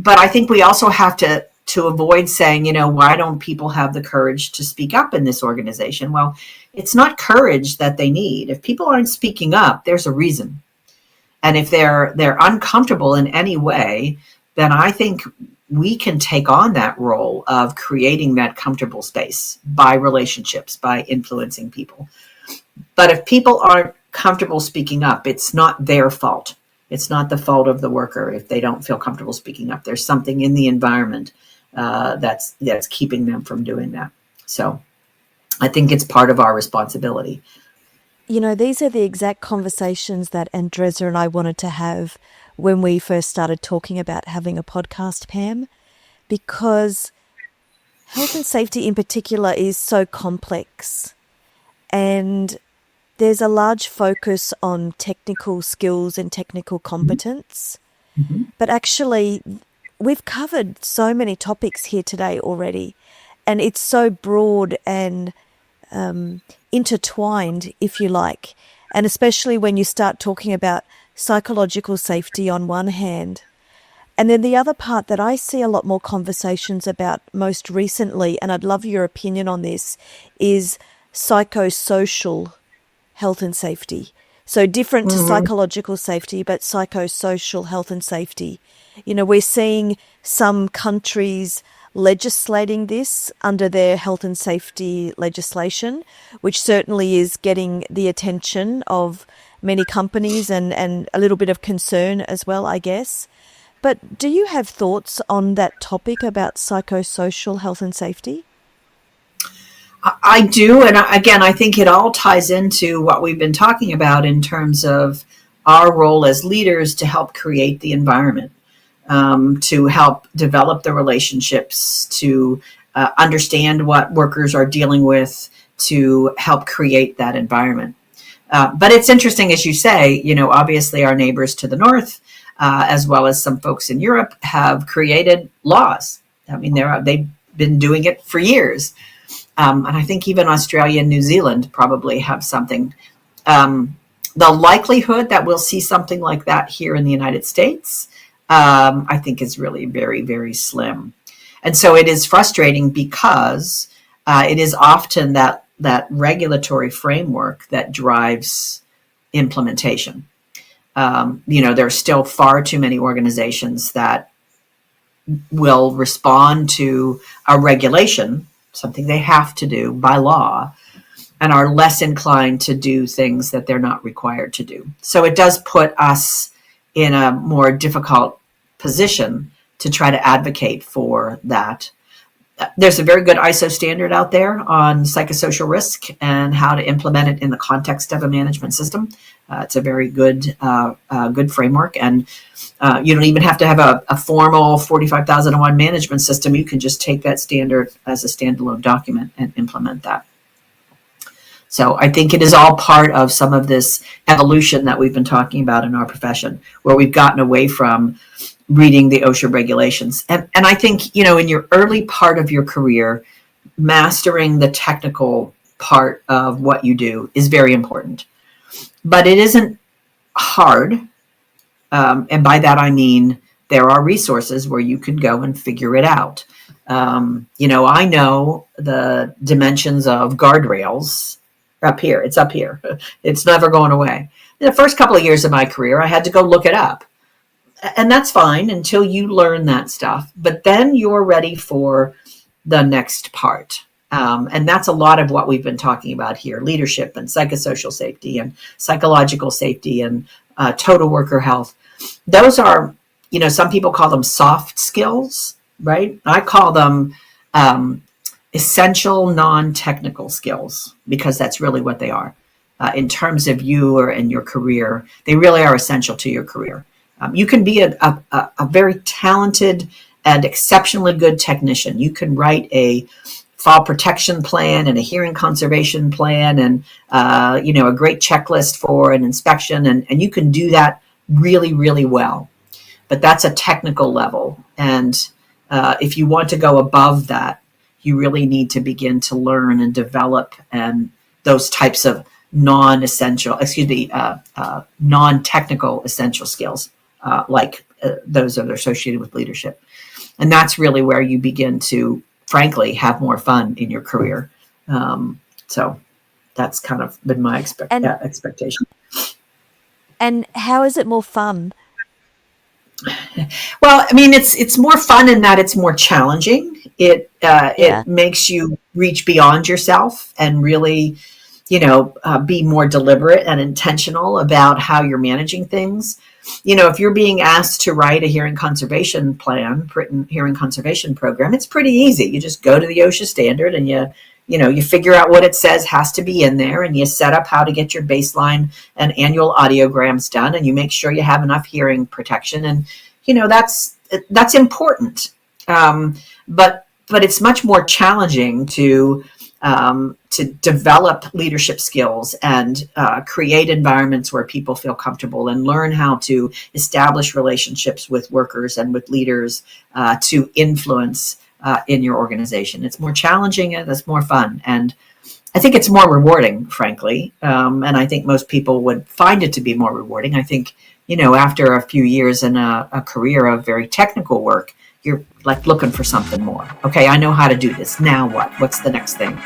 but I think we also have to avoid saying, why don't people have the courage to speak up in this organization? Well, it's not courage that they need. If people aren't speaking up, there's a reason. And if they're uncomfortable in any way, then I think we can take on that role of creating that comfortable space by relationships, by influencing people. But if people aren't comfortable speaking up, it's not their fault. It's not the fault of the worker if they don't feel comfortable speaking up. There's something in the environment that's keeping them from doing that. So I think it's part of our responsibility. These are the exact conversations that Andreza and I wanted to have when we first started talking about having a podcast, Pam, because health and safety in particular is so complex, and there's a large focus on technical skills and technical competence. Mm-hmm. But actually, we've covered so many topics here today already, and it's so broad and intertwined, if you like, and especially when you start talking about psychological safety on one hand. And then the other part that I see a lot more conversations about most recently, and I'd love your opinion on this, is psychosocial health and safety. So different to psychological safety, but psychosocial health and safety. We're seeing some countries legislating this under their health and safety legislation, which certainly is getting the attention of many companies and a little bit of concern as well, I guess. But do you have thoughts on that topic about psychosocial health and safety? I do. And again, I think it all ties into what we've been talking about in terms of our role as leaders to help create the environment, to help develop the relationships, to understand what workers are dealing with, to help create that environment. But it's interesting, as you say, obviously our neighbors to the north, as well as some folks in Europe, have created laws. I mean, they've been doing it for years. And I think even Australia and New Zealand probably have something. The likelihood that we'll see something like that here in the United States, I think is really very, very slim. And so it is frustrating because it is often that regulatory framework that drives implementation. There are still far too many organizations that will respond to a regulation, something they have to do by law, and are less inclined to do things that they're not required to do. So it does put us in a more difficult position to try to advocate for that. There's a very good ISO standard out there on psychosocial risk and how to implement it in the context of a management system. It's a very good framework, and you don't even have to have a formal 45,001 management system. You can just take that standard as a standalone document and implement that. So I think it is all part of some of this evolution that we've been talking about in our profession, where we've gotten away from reading the OSHA regulations. And I think, in your early part of your career, mastering the technical part of what you do is very important. But it isn't hard. And by that, I mean, there are resources where you can go and figure it out. I know the dimensions of guardrails up here. It's up here. It's never going away. In the first couple of years of my career, I had to go look it up. And that's fine until you learn that stuff. But then you're ready for the next part. And that's a lot of what we've been talking about here: leadership and psychosocial safety and psychological safety and total worker health. Those are, some people call them soft skills, right? I call them essential non-technical skills, because that's really what they are. In terms of you and your career, they really are essential to your career. You can be a very talented and exceptionally good technician. You can write a fall protection plan and a hearing conservation plan and, a great checklist for an inspection. And you can do that really, really well. But that's a technical level. And if you want to go above that, you really need to begin to learn and develop those types of non-technical essential skills, like those that are associated with leadership. And that's really where you begin to, frankly, have more fun in your career. So that's kind of been my expectation. And how is it more fun? Well, I mean, it's more fun in that it's more challenging. It Yeah. makes you reach beyond yourself and really, be more deliberate and intentional about how you're managing things. If you're being asked to write a hearing conservation hearing conservation program, it's pretty easy. You just go to the OSHA standard and you figure out what it says has to be in there, and you set up how to get your baseline and annual audiograms done, and you make sure you have enough hearing protection. And, that's important. But it's much more challenging to develop leadership skills and create environments where people feel comfortable and learn how to establish relationships with workers and with leaders to influence in your organization. It's more challenging and it's more fun. And I think it's more rewarding, frankly. And I think most people would find it to be more rewarding. I think, after a few years in a career of very technical work, you're like looking for something more. Okay, I know how to do this. Now what? What's the next thing?